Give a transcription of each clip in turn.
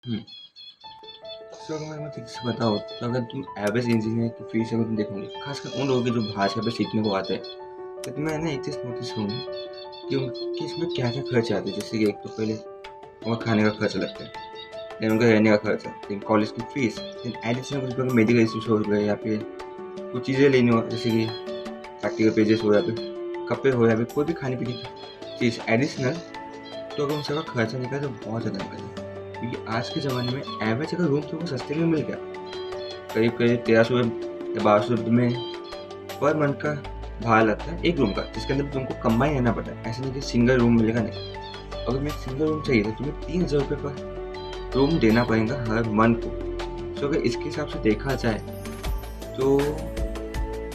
हम्म। सो अगर मैं ठीक से बताऊँ तो अगर तुम एवरेज इंजीनियर की फीस अगर तुम देखोगे, खासकर उन लोगों की जो भाषा पे सीखने को आते हैं, तो तुम्हें ना एक चीज़ नोटिस होंगी कि उनकी इसमें क्या क्या खर्च आते हैं। जैसे कि एक तो पहले उनका खाने का खर्च लगता है, देन उनका रहने का खर्चा, देन कॉलेज की फीस, देन एडिशनल कुछ अगर मेडिकल इश्यूज हो गए या फिर कुछ चीज़ें लेनी हो, जैसे कि प्रैक्टिकल पेजेस हो या फिर कपड़े हो या फिर कोई भी खाने पीने की चीज़ एडिशनल, तो अगर उन सबका खर्चा निकला तो बहुत ज़्यादा निकला। क्योंकि आज के ज़माने में एवरेज अगर रूम तुमको सस्ते में मिल गया, करीब करीब 1300 या 1200 में पर मंथ का भाड़ा लगता है एक रूम का, जिसके अंदर तुमको कंबाइन रहना पड़ता है। ऐसा नहीं कि सिंगल रूम मिलेगा, नहीं। अगर तुम्हें सिंगल रूम चाहिए तो तुम्हें 3000 रुपये पर रूम देना पड़ेगा हर मंथ को। सो अगर इसके हिसाब से देखा जाए तो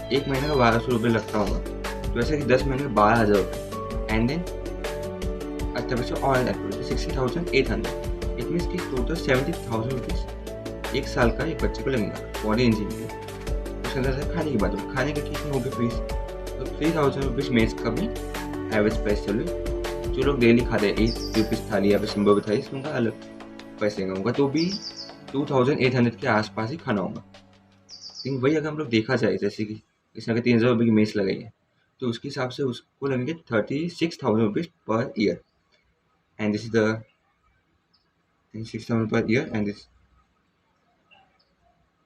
एक महीने का 1200 रुपये लगता होगा, तो ऐसे कि 10 महीने में 12,000 रुपये, एंड देन अच्छा बच्चा और 60,800। इट मीन्स कि टोटल 70,000 रुपीज़ एक साल का एक बच्चे को लगेगा फॉर इंजीनियरिंग। उसके अंदर से खाने की बात हो, खाने का कितनी होगी फीस, तो 3,000 रुपीज़ मेज का भी एवरेज प्राइस चल रही। जो लोग डेली खाते हैं 8 रुपीज़ थाली या फिर 100 थाली, इसमें उनका अलग पैसे होगा, तो भी 2,800 के आसपास ही खाना होगा। लेकिन वही अगर हम लोग देखा जाए, जैसे कि इसने अगर 3,000 रुपये की मेस लगाई है, तो उसके हिसाब से उसको लगेंगे 36,000 rupees per year, and this is the 6,000 per year, and this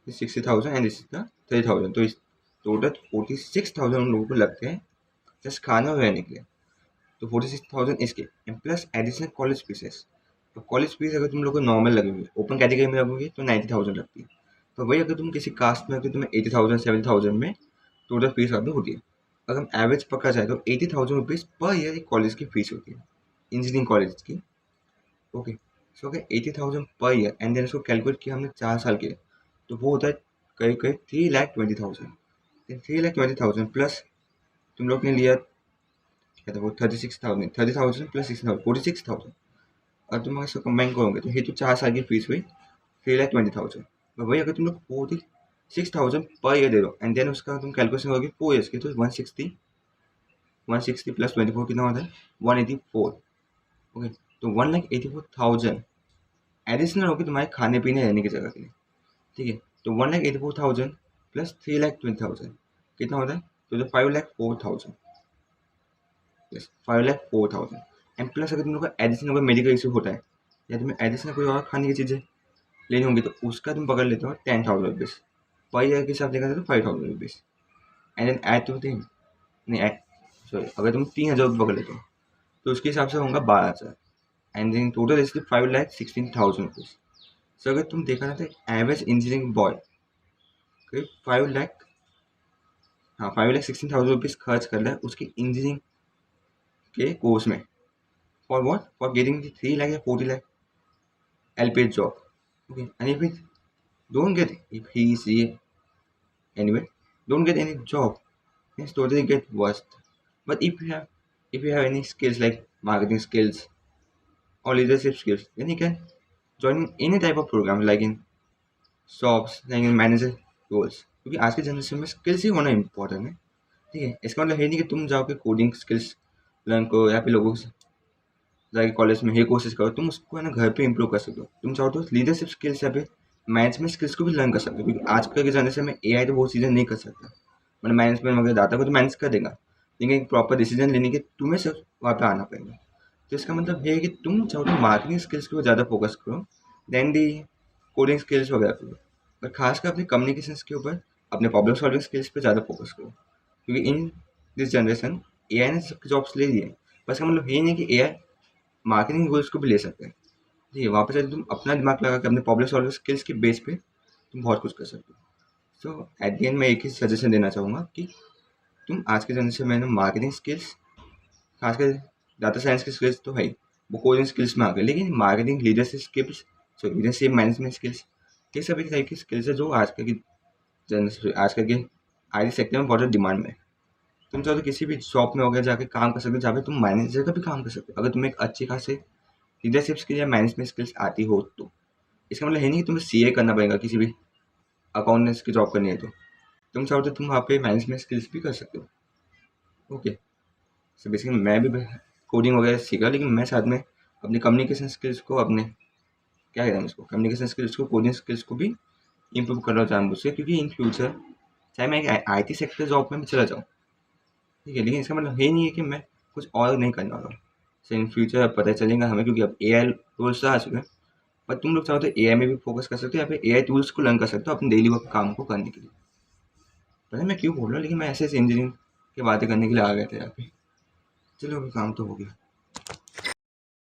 is 60,000 and this is the 30,000। तो इस टोटल 46,000 उन लोगों को लगते हैं जस्ट खाने और रहने के लिए। तो 46,000 इसके प्लस एडिशनल कॉलेज फीसेस। तो कॉलेज फीस अगर तुम लोग को नॉर्मल लगेगी, ओपन कैटेगरी में लगोगे तो 90,000 लगती है। तो वही अगर तुम किसी कास्ट में लगते हो तुम्हें 80,000 70,000 में टोटल फीस आपकी होती है। अगर हम एवरेज पक्का जाए तो 80,000 रुपीज़ पर ईयर एक कॉलेज की फीस होती है, इंजीनियरिंग कॉलेज की। ओके। सो अगर 80,000 पर ईयर एंड देन उसको कैलकुलेट किया हमने 4 साल के लिए, तो वो होता है करीब करीब 3,20,000। 3,20,000 प्लस तुम लोग ने लिया क्या था वो 36,000, 30,000 प्लस 6,000 46,000। और तुम अगर इसको कंबाइन करोगे तो ये तो 4 साल की फीस हुई 3,20,000। और वही अगर तुम लोग 46,000 पर ईयर दे दो एंड देन उसका तुम कैलकुलेशन करोगे 4 ईयर्स की, तो 160 प्लस 24 कितना होता है 184। ओके। तो 1,84,000 एडिशनल होगी तुम्हारे खाने पीने रहने की जगह के लिए। ठीक है। तो 1,84,000 प्लस 3,20,000 कितना होता है, तो 5,04,000। यस, 5,04,000। एंड प्लस अगर तुम लोग का एडिशनल कोई मेडिकल इशू होता है या तुम्हें एडिशनल कोई और खाने की चीज़ें लेनी होंगी, तो उसका तुम पकड़ लेते हो 10,000 रुपीज़ पर ईयर के हिसाब से देखा जाए तो 5,000 rupees. And then add to thing, नहीं एड, सॉरी, अगर तुम 3,000 पकड़ लेते हो तो उसके हिसाब से होगा 12,000, एंड देन टोटल इसकी 5,16,000 रुपीज़। सो अगर तुम देखा ना तो एवरेज इंजीनियरिंग बॉय करीब 5 लाख, हाँ 5,16,000 रुपीज़ खर्च कर रहा है उसकी इंजीनियरिंग के कोर्स में। For what, for getting 3 lakh या 40 lakh LPA job. Okay. And if it don't get, if he she anyway don't get any job, it's totally get worse. But if you have any skills like marketing skills or leadership skills, then you can join in any type of program like in shops, like in manager roles, क्योंकि आज के generation में skills ही होना important है। ठीक है। इसका मतलब है नहीं कि तुम जाओगे कोडिंग स्किल्स लर्न करो या फिर लोगों से जाके कॉलेज में ये कोशिश करो, तुम उसको है ना घर पे इंप्रूव कर सकते हो। तुम चाहो तो लीडरशिप स्किल्स या फिर मैनेजमेंट स्किल्स को भी लर्न कर सकते हो, क्योंकि आजकल के जनरेशन में AI तो बहुत चीज़ें नहीं कर सकता। मतलब मैनेजमेंट वगैरह डाटा को तो मैनेज कर देगा, लेकिन एक प्रॉपर डिसीजन लेने के तुम्हें सिर्फ वहाँ पे आना पड़ेगा। तो इसका मतलब ये है कि तुम चाहो तो मार्केटिंग स्किल्स को ज़्यादा फोकस करो देन दी कोडिंग स्किल्स वगैरह पे, और खासकर अपने कम्युनिकेशन के ऊपर, अपने प्रॉब्लम सॉल्विंग स्किल्स पे ज़्यादा फोकस करो। क्योंकि इन दिस जनरेशन AI ने सबकी जॉब्स ले ली है। बस का मतलब ये नहीं कि AI मार्केटिंग गोल्स को भी ले सकते हैं। जी, वहाँ पे चाहे तुम अपना दिमाग लगा के अपने प्रॉब्लम सॉल्विंग स्किल्स के बेस पे तुम बहुत कुछ कर सकते हो। सो एट द एंड मैं एक ही सजेशन देना चाहूँगा कि तुम आज के जनरेशन में ना मार्केटिंग स्किल्स, खासकर डाटा साइंस की स्किल्स तो है ही, वो कोडिंग स्किल्स में आ गए, लेकिन मार्केटिंग लीडरशिप स्किल्स, सो लीडरशिप मैनेजमेंट स्किल्स, ये सब एक टाइप की स्किल्स है जो आजकल की जनरेशन, आजकल के IT सेक्टर में बहुत ज़्यादा डिमांड में है। तुम चाहो तो किसी भी शॉप में वगैरह जाके काम कर सकते हो, जहाँ पे तुम मैनेजर का भी काम कर सकते हो, अगर तुम्हें एक अच्छी खासी लीडरशिप स्किल या मैनेजमेंट स्किल्स आती हो तो। इसका मतलब है नहीं कि तुम्हें CA करना पड़ेगा, किसी भी अकाउंटेंट्स की जॉब करनी है तो तुम चाहो तो तुम वहाँ पे मैनेजमेंट स्किल्स भी कर सकते हो। ओके। सो बेसिकली मैं भी कोडिंग वगैरह सीखा, लेकिन मैं साथ में अपनी कम्युनिकेशन स्किल्स को, अपने क्या कहते हैं इसको, कम्युनिकेशन स्किल्स को, कोडिंग स्किल्स को भी इम्प्रूव कर रहा हूँ जानबूझ से, क्योंकि इन फ्यूचर चाहे मैं एक IT सेक्टर जॉब में भी चला जाऊँ, ठीक है, लेकिन इसका मतलब ये नहीं है कि मैं कुछ और नहीं करने वाला हूँ। सो इन फ्यूचर पता चलेगा हमें, क्योंकि अब AI टूल्स आ चुके हैं। पर तुम लोग चाहो तो AI में भी फोकस कर सकते हो, या फिर AI टूल्स को लर्न कर सकते हो अपने डेली वर्क काम को करने के लिए। पता है मैं क्यों बोल रहा हूँ, लेकिन मैं ऐसे इंजीनियरिंग की बातें करने के लिए आ गया था यहाँ पे। चलो अभी काम तो हो गया।